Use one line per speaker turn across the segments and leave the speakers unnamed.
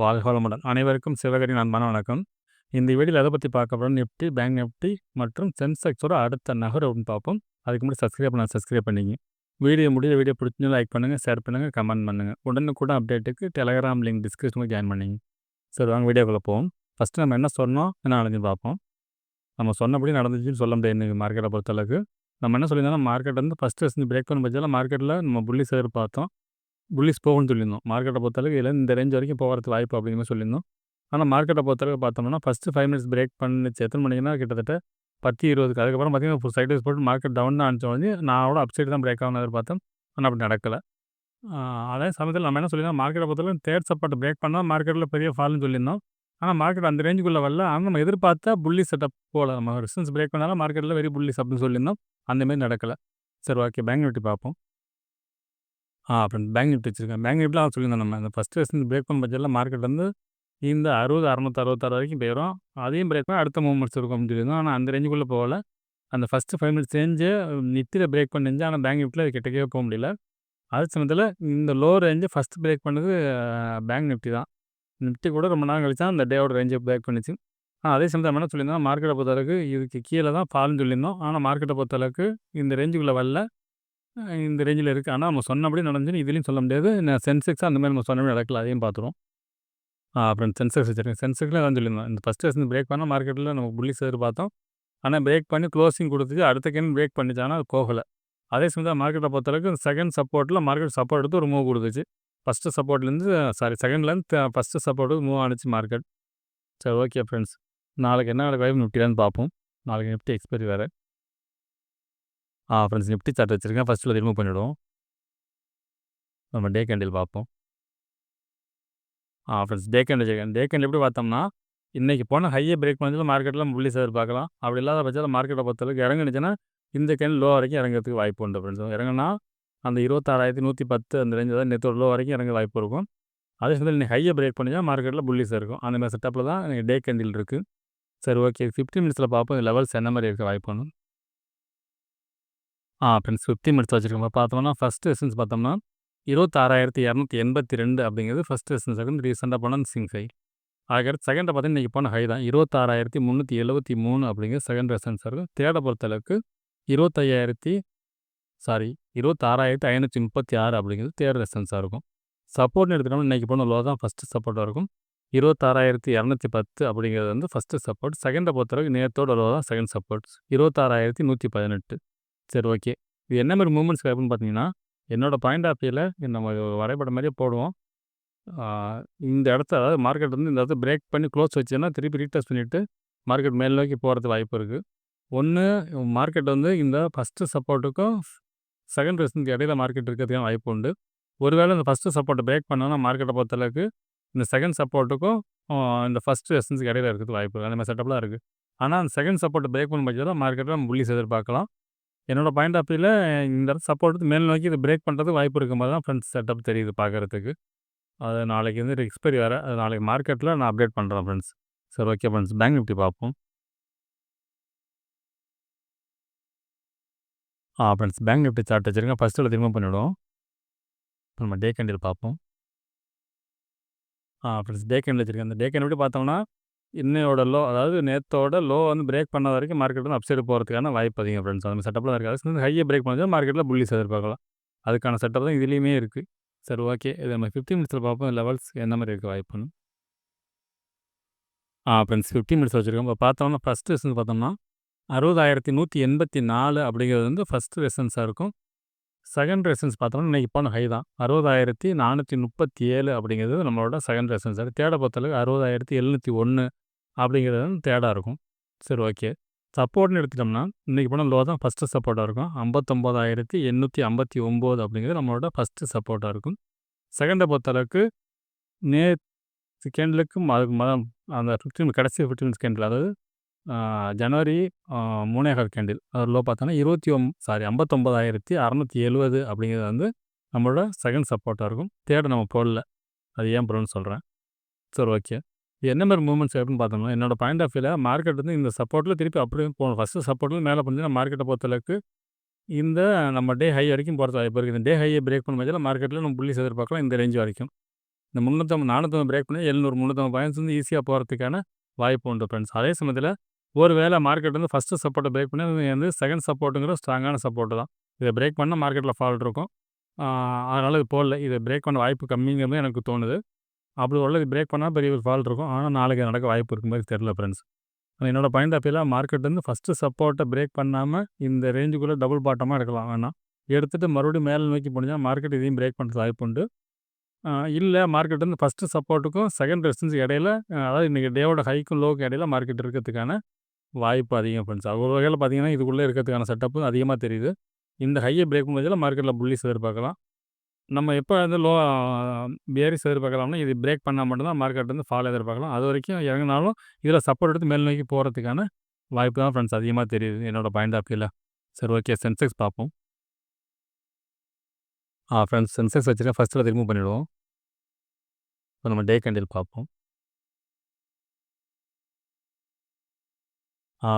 வாழ்க வளமுடன். அனைவருக்கும் சிவகரின் அன்பான வணக்கம். இந்த வீடியோல எத பத்தி பார்க்க போறோம், நிஃப்டி, பேங்க் நிஃப்டி மற்றும் சென்செக்ஸோட அடுத்த நகர்வு அப்படின்னு பார்ப்போம். அதுக்கு முன்னாடி சப்ஸ்கிரைப் பண்ணிங்க. வீடியோ பிடிச்சிருந்தா லைக் பண்ணுங்க, ஷேர் பண்ணுங்க, கமெண்ட் பண்ணுங்க. உடனுக்குடன் அப்டேட்டுக்கு டெலகிராம் லிங்க் டிஸ்கிரிப்ஷனில் ஜாயின் பண்ணிங்க. சரி, வாங்க வீடியோக்குள்ள போவோம். ஃபஸ்ட்டு நம்ம என்ன சொன்னோம், என்ன நடந்துச்சுன்னு பார்ப்போம். நம்ம சொன்னபடி நடந்துச்சுன்னு சொல்ல முடியாது இன்னைக்கு மார்க்கெட்டை பொறுத்தளவுக்கு. நம்ம என்ன சொல்லியிருந்தோம்னா, மார்க்கெட் வந்து ஃபஸ்ட்டு பிரேக் பண்ண பட்சத்தில் மார்க்கெட்டில் நம்ம புல்லிஷ் எதிர்பார்த்தோம். புல்லிஷ் போகும்னு சொல்லியிருந்தோம். மார்க்கெட்டை பொறுத்தளவுக்கு இதில் இந்த ரேஞ்ச் வரைக்கும் போகிறதுக்கு வாய்ப்பு அப்படிங்கிற மாதிரி சொல்லியிருந்தோம். ஆனால் மார்க்கெட்டை பொறுத்தளவுக்கு பார்த்தோம்னா, ஃபஸ்ட்டு 5 மினிட்ஸ் பிரேக் பண்ணிச்சு. எத்தனை மணிக்குன்னா கிட்டத்தட்ட 10:20க்கு. அதுக்கப்புறம் பார்த்தீங்கன்னா சைட்வேஸ் போட்டு மார்க்கெட் டவுன் தான் ஆனிச்ச உடனே நான் அப்சைடு தான் பிரேக் ஆகணும்னு எதிர்பார்த்தேன். ஆனால் அப்படி நடக்கலை. அதே சமயத்தில் நம்ம என்ன சொல்லியிருந்தோம், மார்க்கெட்டை பொறுத்தளவுக்கு தேர்ட் சப்போர்ட் பிரேக் பண்ணால் மார்க்கெட்டில் பெரிய ஃபால்னு சொல்லியிருந்தோம். ஆனால் மார்க்கெட் அந்த ரேஞ்சுக்குள்ளே வரல. ஆனால் நம்ம எதிர்பார்த்தா புள்ளி செட்டப் போல. நம்ம ரெசிஸ்டன்ஸ் பிரேக் பண்ணாலும் மார்க்கெட்டில் வெரி புல்லிஸ் அப்படின்னு சொல்லியிருந்தோம். அந்தமாரி நடக்கலை. சரி, ஓகே. பேங்க் நிஃப்டி பார்ப்போம். அப்புறம் பேங்க் நிஃப்டி வச்சிருக்கேன். பேங்க் நிஃப்டிலாம் சொல்லியிருந்தோம் நம்ம. அந்த ஃபஸ்ட்டு ரெசிஸ்டன்ஸ் பிரேக் பண்ண பட்சத்தில் மார்க்கெட் வந்து இந்த 60, 666 வரைக்கும் போயிடும். அதையும் பிரேக் பண்ணி அடுத்த மூவ்மெண்ட்ஸ் இருக்கும் அப்படின்னு சொல்லியிருந்தோம். ஆனால் அந்த ரேஞ்சுக்குள்ளே போகல. அந்த ஃபஸ்ட்டு 5 மினிட்ஸ் ரேஞ்சு நிஃப்டியில் பிரேக் பண்ணிருந்துச்சு. ஆனால் பேங்க் நிஃப்டியில் அது கிட்டக்கவே போக முடியல. அதே சமயத்தில் இந்த லோ ரேஞ்சை ஃபஸ்ட்டு பிரேக் பண்ணது பேங்க் நிஃப்டி தான். நிஃப்டி கூட ரொம்ப நாள் கழிச்சு தான் அந்த டேவோட ரேஞ்சை பிரேக் பண்ணிச்சு. அதே சமயத்தில் நம்ம என்ன சொல்லியிருந்தோம், மார்க்கெட்டை பொறுத்தளவுக்கு இதுக்கு கீழே தான் ஃபால்னு சொல்லியிருந்தோம். ஆனால் மார்க்கெட்டை பொறுத்தளவுக்கு இந்த ரேஞ்சுக்குள்ளே வரல. இந்த ரேஞ்சில் இருக்குது. ஆனால் நம்ம சொன்னபடி நடந்துச்சுன்னு இதுலேயும் சொல்ல முடியாது. சென்செக்ஸ் அந்த மாதிரி நம்ம சொன்னபடி நடக்கல. அதையும் பார்த்துருவோம். அப்புறம் சென்செக்ஸ் வச்சுருக்கேன். சென்செக்ஸில் தான் சொல்லியிருந்தோம். இந்த ஃபஸ்ட்டு ரெசிஸ்டன்ஸ் பிரேக் பண்ணால் மார்க்கெட்டில் நம்ம புல்லிஷ் எதிர்பார்த்தோம். ஆனால் பிரேக் பண்ணி க்ளோசிங் கொடுத்துச்சு. அடுத்த கேன் பிரேக் பண்ணிச்சு. ஆனால் அது போகலை. அதே சமயம் மார்க்கெட்டை பொறுத்தளவுக்கு செகண்ட் சப்போர்ட்டில் மார்க்கெட் சப்போர்ட் எடுத்து ஒரு மூவ் கொடுத்துச்சு. ஃபஸ்ட்டு சப்போர்ட்லேருந்து செகண்ட்லேருந்து ஃபஸ்ட்டு சப்போர்ட்டுக்கு மூவ் ஆனிச்சு மார்க்கெட். சரி, ஓகே ஃப்ரெண்ட்ஸ். நாளைக்கு என்ன வாய்ப்பு நிஃப்டிலான்னு பார்ப்போம். நாளைக்கு நிஃப்டி எக்ஸ்பைரி வேறு. ஃப்ரெண்ட்ஸ், நிஃப்டி சார்ட் வச்சுருக்கேன். ஃபஸ்ட்டில் ரிமூவ் பண்ணிவிடுவோம். நம்ம டே கேண்டில் பார்ப்போம். ஃப்ரெண்ட்ஸ், டே கேண்டில் எப்படி பார்த்தோம்னா, இன்றைக்கி போன ஹையை பிரேக் பண்ணதில் மார்க்கெட்டில் புல்லிஷ் எதிர்பார்க்கலாம். அப்படி இல்லாத பட்சத்தில் மார்க்கெட்டை பொறுத்தளவுக்கு இறங்குனுச்சுன்னா இந்த கேண்டில் லோ வரைக்கும் இறங்கிறதுக்கு வாய்ப்பு உண்டு ஃப்ரெண்ட்ஸ். இறங்குனா அந்த 26,110 அந்த ரேஞ்சு தான் நேற்று லோ வரைக்கும் இறங்க வாய்ப்பு இருக்கும். அதே சமயத்தில் இன்னைக்கு ஹையை பிரேக் பண்ணிச்சா மார்க்கெட்டில் புல்லிஷ் இருக்கும். அந்த மாதிரி செட்டப்பில் தான் இன்னைக்கு டே கேண்டில் இருக்குது. சரி, ஓகே. 15 மினிட்ஸில் பார்ப்போம் லெவல்ஸ் என்ன மாதிரி இருக்க வாய்ப்புன்னு. ஃப்ரெண்ட்ஸ், 15 மினிட்ஸ் வச்சுருக்கோம். பார்த்தோம்னா ஃபஸ்ட்டு ரெசிஸ்டன்ஸ் பார்த்தோம்னா 26,282 அப்படிங்கிறது ஃபஸ்ட் ரெசிஸ்டன்ஸ் இருக்குது. ரீசெண்டாக போன ஸ்விங் ஹை. அதுக்கடுத்து செகண்டை பார்த்தீங்கன்னா இன்றைக்கி போன ஹை தான் 26,373 அப்படிங்கிறது செகண்ட் ரெசிஸ்டன்ஸ் இருக்கும். தேர்டை பொறுத்தளவுக்கு 26,536 அப்படிங்கிறது தேர்ட் ரெசிஸ்டன்ஸாக இருக்கும். சப்போர்ட்னு எடுத்துட்டோம்னா இன்றைக்கி போன லோ தான் ஃபஸ்ட்டு சப்போர்ட்டாக இருக்கும். 26,210 அப்படிங்கிறது வந்து ஃபஸ்ட்டு சப்போர்ட். செகண்டை பொறுத்தளவுக்கு நேற்றோட லோ தான் செகண்ட் சப்போர்ட் 26,118. சரி, ஓகே. இது என்ன மாதிரி மூவ்மெண்ட்ஸ் அப்படின்னு பார்த்தீங்கன்னா, என்னோடய பாயிண்ட் ஆஃப் வியூவில் நம்ம வரைபடம் மாதிரியே போடுவோம். இந்த இடத்த அதாவது மார்க்கெட் வந்து இந்த இடத்த பிரேக் பண்ணி க்ளோஸ் வச்சுன்னா திருப்பி ரீடெஸ்ட் பண்ணிவிட்டு மார்க்கெட் மேல் நோக்கி போகிறதுக்கு வாய்ப்பு இருக்குது. ஒன்று, மார்க்கெட் வந்து இந்த ஃபஸ்ட்டு சப்போர்ட்டுக்கும் செகண்ட் ரெசிஸ்டன்ஸ்க்கு இடையில மார்க்கெட் இருக்கிறதுக்கான வாய்ப்பு உண்டு. ஒருவேளை இந்த ஃபஸ்ட்டு சப்போர்ட்டை பிரேக் பண்ணோன்னா மார்க்கெட்டை பொறுத்தளவுக்கு இந்த செகண்ட் சப்போர்ட்டுக்கும் இந்த ஃபஸ்ட்டு ரெசிஸ்டன்ஸ்க்கு இடையில இருக்கிறதுக்கு வாய்ப்பு இருக்குது. அந்த மாதிரி செட்டப்லாம் இருக்குது. ஆனால் அந்த செகண்ட் சப்போர்ட்டை பிரேக் பண்ண பட்சத்தில் மார்க்கெட்டில் நம்ம புல்லிஷ் எதிர்பார்க்கலாம். என்னோட பாயிண்ட் ஆஃப் வியூவில் இந்த இடத்து சப்போர்ட் மேல் நோக்கி இது பிரேக் பண்ணுறதுக்கு வாய்ப்பு இருக்கும் போது தான் ஃப்ரெண்ட்ஸ் செட்டப் தெரியுது பார்க்குறதுக்கு. அது நாளைக்கு வந்து எக்ஸ்பைரி வேறு. அது நாளைக்கு மார்க்கெட்டில் நான் அப்டேட் பண்ணுறேன் ஃப்ரெண்ட்ஸ். சரி, ஓகே ஃப்ரெண்ட்ஸ். பேங்க் நிஃப்டி பார்ப்போம். ஃப்ரெண்ட்ஸ், பேங்க் நிஃப்டி சார்ட் வச்சுருக்கேன். ஃபஸ்ட்டில் ரிமூவ் பண்ணிவிடுவோம். நம்ம டே கேண்டில் பார்ப்போம். ஃப்ரெண்ட்ஸ், டே கேண்டில் வச்சுருக்கேன். அந்த டே கேண்டில் எப்படி பார்த்தோம்னா இன்னையோட லோ அதாவது நேற்றோட லோ வந்து பிரேக் பண்ண வரைக்கும் மார்க்கெட் வந்து அப்சைடு போகிறதுக்கான வாய்ப்பு அதிகம் ஃப்ரெண்ட்ஸ். அந்த செட்டப்பில் தான் இருக்குது. அது ஹையை பிரேக் பண்ணால் மார்க்கெட்டில் புல்லிஷ் எதிர்பார்க்கலாம். அதுக்கான செட்டப் தான் இதுலேயுமே இருக்குது. சரி, ஓகே. இது நம்ம 15 மினிட்ஸில் பார்ப்போம் லெவல்ஸ் என்ன மாதிரி இருக்க வாய்ப்புன்னு. ஃப்ரெண்ட்ஸ், 15 மினிட்ஸ் வச்சுருக்கோம். இப்போ பார்த்தோம்னா ஃபஸ்ட்டு ரெசிஸ்டன்ஸ் பார்த்தோம்னா 60,184 அப்படிங்கிறது வந்து ஃபஸ்ட்டு ரெசிஸ்டன்ஸாக இருக்கும். செகண்ட் ரெசிஸ்டன்ஸ் பார்த்தோம்னா இன்றைக்கி போன ஹை தான் 60,437 அப்படிங்கிறது நம்மளோட செகண்ட் ரெசிஸ்டன்ஸ். அது தேட பொறுத்தளவுக்கு 60,701 அப்படிங்கிறது வந்து தேடாக இருக்கும். சரி, ஓகே. சப்போர்ட்னு எடுத்துட்டோம்னா இன்றைக்கி போன லோ தான் ஃபஸ்ட்டு சப்போர்ட்டாக இருக்கும். 59,859 அப்படிங்கிறது நம்மளோட ஃபஸ்ட்டு சப்போர்ட்டாக இருக்கும். செகண்டை பொறுத்தளவுக்கு கேண்டிலுக்கும் அதுக்கு அந்த 15 கடைசி 15 கேண்டில் அதாவது ஜனவரி 3 கேண்டில் அது லோ பார்த்தோன்னா 59,670 அப்படிங்கிறது வந்து நம்மளோட செகண்ட் சப்போர்ட்டாக இருக்கும். தேர்டு நம்ம போடல. அது ஏன் போடணும்னு சொல்கிறேன். சரி, ஓகே. என்ன மாதிரி மூவ்மெண்ட்ஸ் எப்படின்னு பார்த்தோம்னா என்னோடய பாயிண்ட் ஆஃப் வியூவில் மார்க்கெட் வந்து இந்த சப்போர்ட்டில் திருப்பி அப்படியே போகணும். ஃபஸ்ட்டு சப்போர்ட்டில் மேலே பண்ணிச்சுன்னா மார்க்கெட்டை பொறுத்தளவுக்கு இந்த நம்ம டே ஹை வரைக்கும் போகிறது வாய்ப்பு இருக்குது. இந்த டே ஹையை பிரேக் பண்ண பட்சத்தில் மார்க்கெட்டில் நம்ம புல்லிஷ் எதிர்பார்க்கலாம் இந்த ரேஞ்ச் வரைக்கும். இந்த 350 450 பிரேக் பண்ணி 700 350 பாயிண்ட்ஸ் வந்து ஈஸியாக போகிறதுக்கான வாய்ப்பு உண்டு ஃப்ரெண்ட்ஸ். அதே சமயத்தில் ஒரு வேளை மார்க்கெட் வந்து ஃபஸ்ட்டு சப்போர்ட்டை பிரேக் பண்ணி அது வந்து செகண்ட் சப்போர்ட்டுங்கிற ஸ்ட்ராங்கான சப்போர்ட்டு தான். இதை பிரேக் பண்ணால் மார்க்கெட்டில் ஃபால்ட் இருக்கும். அதனால் இது போடல. இதை பிரேக் பண்ண வாய்ப்பு கம்மிங்கிறது எனக்கு தோணுது. அப்படி உள்ள இது பிரேக் பண்ணால் பெரிய ஒரு ஃபால்ட் இருக்கும். ஆனால் நாளைக்கு நடக்க வாய்ப்பு இருக்கும் மாதிரி தெரில ஃப்ரெண்ட்ஸ். என்னோட பாயிண்ட் ஆஃப் வியூவில் மார்க்கெட் வந்து ஃபஸ்ட்டு சப்போர்ட்டை பிரேக் பண்ணாமல் இந்த ரேஞ்சுக்குள்ளே டபுள் பாட்டமாக எடுக்கலாம் வேணாம். எடுத்துகிட்டு மறுபடியும் மேலே நோக்கி போனிங்கன்னா மார்க்கெட் இதையும் பிரேக் பண்ணுறது வாய்ப்பு உண்டு. இல்லை மார்க்கெட் வந்து ஃபஸ்ட்டு சப்போர்ட்டுக்கும் செகண்ட் ரெசிஸ்டன்ஸ் இடையில அதாவது இன்றைக்கி டேவோட ஹைக்கும் லோவுக்கும் இடையில மார்க்கெட் இருக்கிறதுக்கான வாய்ப்பு அதிகம் ஃப்ரெண்ட்ஸ். ஒரு வகையில் பார்த்தீங்கன்னா இதுக்குள்ளே இருக்கிறதுக்கான செட்டப்பும் அதிகமாக தெரியுது. இந்த ஹையை பிரேக் பண்ணுறதுல மார்க்கெட்டில் புல்லிஸ் எதிர்பார்க்கலாம். நம்ம எப்போ வந்து பேரிஸ் எதிர்பார்க்கலாம்னா இது பிரேக் பண்ணால் மட்டும்தான் மார்க்கெட் வந்து ஃபால் எதிர்பார்க்கலாம். அது வரைக்கும் இறங்கினாலும் இதில் சப்போர்ட் எடுத்து மேல் நோக்கி போகிறதுக்கான வாய்ப்பு தான் ஃப்ரெண்ட்ஸ் அதிகமாக தெரியுது என்னோட பாயிண்ட் ஆஃப் வியூவில். சரி, ஓகே, சென்செக்ஸ் பார்ப்போம். ஃப்ரெண்ட்ஸ், சென்செக்ஸ் வச்சுருக்கேன். ஃபஸ்ட்டில் ரிமூவ் பண்ணிவிடுவோம். இப்போ நம்ம டே கேண்டில் பார்ப்போம்.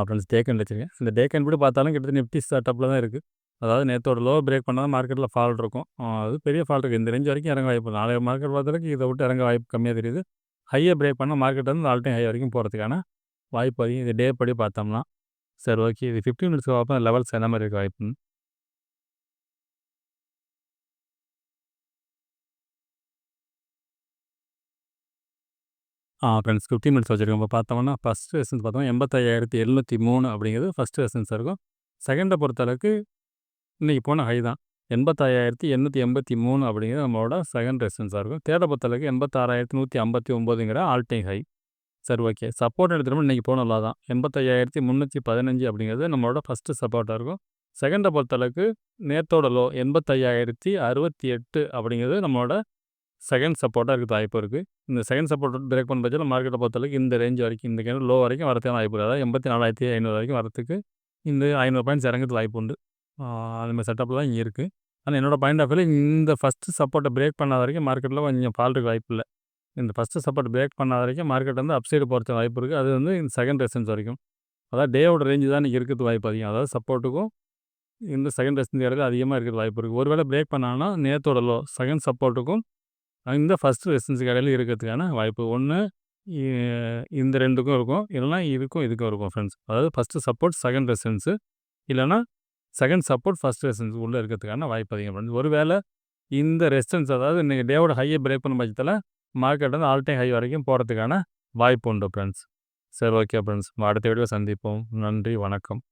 ஃப்ரெண்ட்ஸ், டே கேண்டில் வச்சுருக்கேன். இந்த டே கேண்டில் கூட பார்த்தாலும் கிட்டத்தட்ட நிஃப்டி செட்டப்பில் தான் இருக்குது. அதாவது நேற்றோட லோ பிரேக் பண்ணால் மார்க்கெட்டில் ஃபால்ட் இருக்கும். அது பெரிய ஃபால்ட் இருக்குது. இந்த ரேஞ்ச் வரைக்கும் இறங்க வாய்ப்பு. நாளைய மார்க்கெட் பார்த்தாலும் இதை விட்டு இறங்க வாய்ப்பு கம்மியாக தெரியுது. ஹையை பிரேக் பண்ணால் மார்க்கெட் வந்து ஆல் டைம் ஹை வரைக்கும் போகிறதுக்கான வாய்ப்பு அதிகம். இது டே படி பார்த்தோம்னா. சரி, ஓகே, இது 15 மினிட்ஸ் பார்ப்போம். லெவல்ஸ் என்ன மாதிரி இருக்க வாய்ப்புன்னு. ஃப்ரெண்ட்ஸ், 15 மினிட்ஸ் வச்சுருக்கோம். இப்போ பார்த்தோம்னா ஃபஸ்ட் ரெசிஸ்டன்ஸ் பார்த்தோம்னா 85,703 அப்படிங்கிறது ஃபஸ்ட்டு ரெசிஸ்டன்ஸாக இருக்கும். செகண்டை பொறுத்தளவுக்கு இன்றைக்கி போன ஹை தான் 85,883 அப்படிங்கிறது நம்மளோட செகண்ட் ரெசிஸ்டன்ஸாக இருக்கும். தேர்டை பொறுத்தளவுக்கு 86,159ங்கிற ஆல் டைம் ஹை. சரி, ஓகே, சப்போர்ட் எடுத்துகிட்டோம்னா இன்றைக்கி போன லோ தான் 85,315 அப்படிங்கிறது நம்மளோட ஃபஸ்ட்டு சப்போர்ட்டாக இருக்கும். செகண்டை பொறுத்தளவுக்கு நேற்றோட லோ 85,068 அப்படிங்கிறது நம்மளோட செகண்ட் சப்போர்ட்டாக இருக்கிறது வாய்ப்பு இருக்குது. இந்த செகண்ட் சப்போர்ட் பிரேக் பண்ண பட்சத்தில் மார்க்கெட்டை பொறுத்தளவுக்கு இந்த ரேஞ்ச் வரைக்கும் இந்த லோ வரைக்கும் வரதுக்கான வாய்ப்பு இருக்குது. அதாவது 84,500 வரைக்கும் வரத்துக்கு இந்த 500 பாயிண்ட்ஸ் இறங்குறது வாய்ப்பு உண்டு. அதுமாதிரி செட்டப்பில் தான் இங்கே இருக்குது. ஆனால் என்னோடய பாயிண்ட் ஆஃப் வியூவில் இந்த ஃபஸ்ட்டு சப்போர்ட்டை பிரேக் பண்ணாத வரைக்கும் மார்க்கெட்டில் கொஞ்சம் ஃபால்ட்டுக்கு வாய்ப்பு இல்லை. இந்த ஃபஸ்ட்டு சப்போர்ட் பிரேக் பண்ணாத வரைக்கும் மார்க்கெட் வந்து அப்சைடு போகிறதுக்கு வாய்ப்பு இருக்குது. அது வந்து இந்த செகண்ட் ரெசிஸ்டன்ஸ் வரைக்கும். அதாவது டேவோட ரேஞ்சு தான் இன்றைக்கி இருக்கிறது வாய்ப்பு அதிகம். அதாவது சப்போர்ட்டுக்கும் இந்த செகண்ட் ரெசிஸ்டன்ஸ் இடத்துல அதிகமாக இருக்கிறது வாய்ப்பு இருக்குது. ஒருவேளை பிரேக் பண்ணாங்கன்னா நேற்றோட லோ செகண்ட் சப்போர்ட்டுக்கும் இந்த ஃபஸ்ட்டு ரெசிஸ்டன்ஸுக்கு இடையில இருக்கிறதுக்கான வாய்ப்பு ஒன்று இந்த ரெண்டுக்கும் இருக்கும். இல்லைனா இதுக்கும் இருக்கும் ஃப்ரெண்ட்ஸ். அதாவது ஃபஸ்ட்டு சப்போர்ட் செகண்ட் ரெசிஸ்டன்ஸு, இல்லைனா செகண்ட் சப்போர்ட் ஃபஸ்ட் ரெசிஸ்டன்ஸ் உள்ளே இருக்கிறதுக்கான வாய்ப்பு அதிகம் ஃப்ரெண்ட்ஸ். ஒருவேளை இந்த ரெசிஸ்டன்ஸ் அதாவது இன்றைக்கி டேவோட ஹையை பிரேக் பண்ண பட்சத்தில் மார்க்கெட் வந்து ஆல் டைம் ஹை வரைக்கும் போகிறதுக்கான வாய்ப்பு உண்டு ஃப்ரெண்ட்ஸ். சரி, ஓகே ஃப்ரெண்ட்ஸ், அடுத்த வீடியோ சந்திப்போம். நன்றி, வணக்கம்.